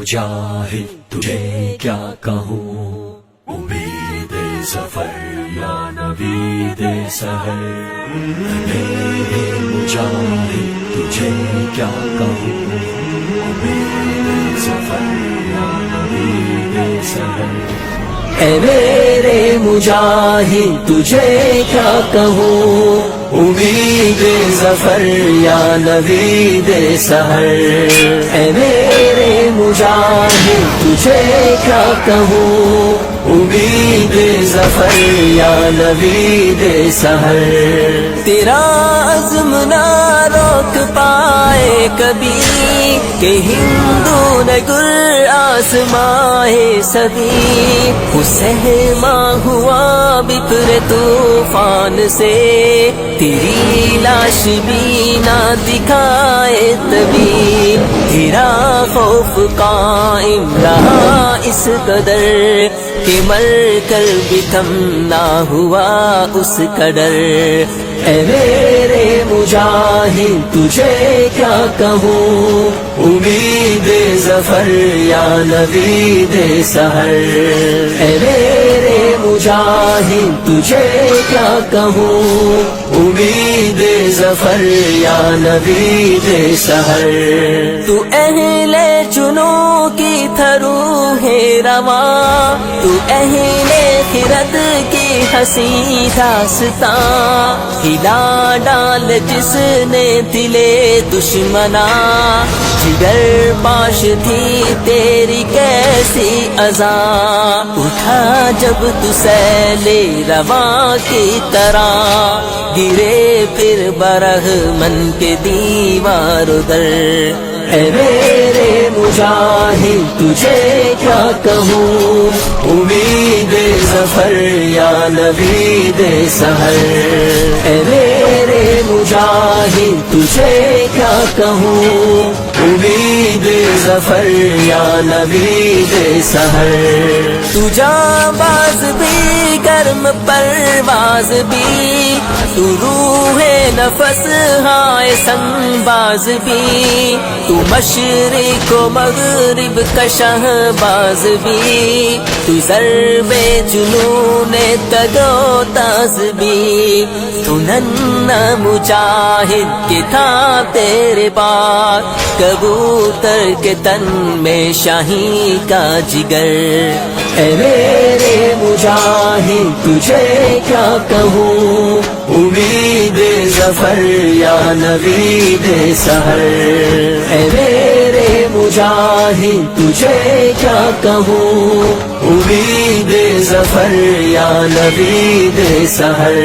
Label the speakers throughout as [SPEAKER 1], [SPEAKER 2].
[SPEAKER 1] مجاہد تجھے کیا کہوں، امید ظفر یا نوید سحر، میرے مجاہد تجھے کیا کہوں، امید ظفر یا نوید سحر، اے میرے مجاہد تجھے کیا کہوں، امید ظفر یا نوید سحر، اے میرے مجاہد تجھے کیا کہوں، امید ظفر یا نوید سحر، تیرا عزم نہ روک پائے کبھی کہ ہندو نگر آسمائے سبھی، سہما ہوا بپر طوفان سے، تیری لاش بھی نہ دکھائے تبھی، تیرا خوف قائم رہا اس قدر کہ مر کر بھی کم نہ ہوا اس قدر، اے میرے مجاہد تجھے کیا کہوں، امید ظفر یا نوید سحر، اے میرے مجاہد تجھے کیا کہوں، امید ظفر یا نوید سحر، تو اہل جنوں کی تھرو ہے رواں، تو اہل خرد کی ہنسی داستاں، ہلا ڈال جس نے دلے دشمنا، جگر پاش تھی تیری کیسی اذاں، اٹھا جب تو سیل رواں کی طرح، گرے پھر برہمن کے دیوار در، اے میرے مجاہد تجھے کیا کہوں، امید ظفر یا نوید سحر، اے میرے مجاہد تجھے کیا کہوں، امید ظفر یا نوید سحر، تو جانباز بھی گرم پرواز بھی، تو روح نفس ہائے سنباز بھی، تو مشرق و مغرب کا شہباز بھی، تو ضرب جنون تگو تاز بھی، تو ننھا مجاہد کے تھا تیرے پاس، کبوتر کے تن میں شاہی کا جگر، اے میرے مجاہد تجھے کیا کہوں، امید ظفر یا نوید سحر، اے میرے مجاہد تجھے کیا کہوں، امید ظفر یا نوید سحر،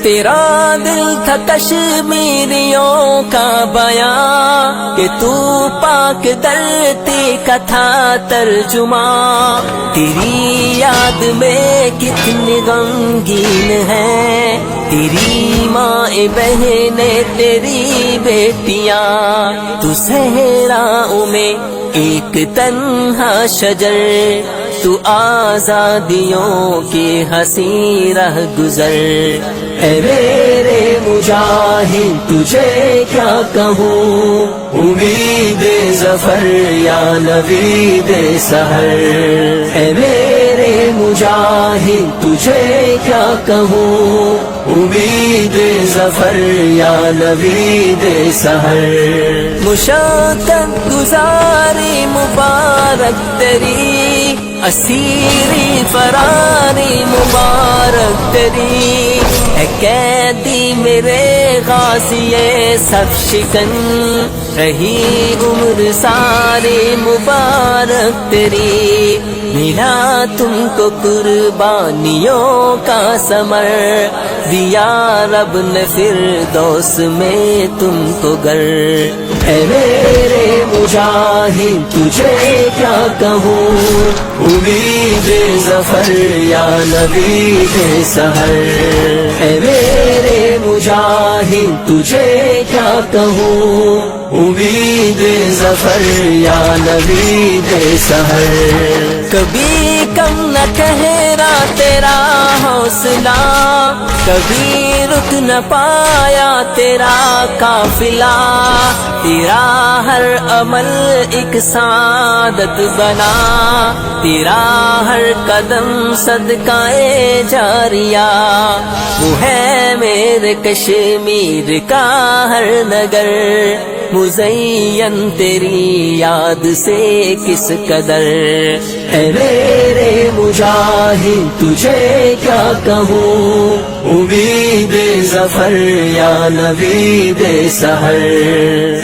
[SPEAKER 1] تیرا دل تھا کشمیریوں کا بیان کہ تو پاک دھرتی کا تھا ترجمہ، تیری یاد میں کتنی غمگین ہے تیری ماں بہنیں تیری بیٹیاں، تو صحراؤں میں ایک تنہا شجر، تو آزادیوں کی حسین رہ گزر، اے میرے مجاہد تجھے کیا کہوں، امید ظفر یا نوید سحر، اے میرے مجاہد تجھے کیا کہوں، امید ظفر یا نوید سحر، مشقت گزاری مبارک تیری، اسیری فراری مبارک تیری، اے قیدی میرے غازی سب شکن، رہی عمر ساری مبارک تیری، ملا تم کو قربانیوں کا ثمر، دیا رب نے فردوس میں تم کو گر، اے میرے مجاہد تجھے کیا کہوں، امید ظفر یا نوید سحر، اے میرے مجاہد تجھے کیا کہوں، امید ظفر یا نوید سحر، کبھی کم نہ ٹھہرا
[SPEAKER 2] تیرا حوصلہ، کبھی رک نہ پایا تیرا قافلہ، تیرا ہر عمل ایک سعادت بنا، تیرا ہر قدم صدقہ جاریہ، وہ ہے میرے کشمیر کا ہر نگر، مزین تیری یاد سے کس قدر۔ اے میرے مجاہد تجھے کیا کہوں، امید ظفر یا نوید سحر۔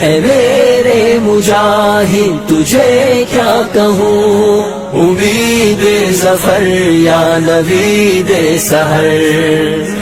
[SPEAKER 2] اے میرے مجاہد تجھے کیا کہوں، امید ظفر یا نوید سحر۔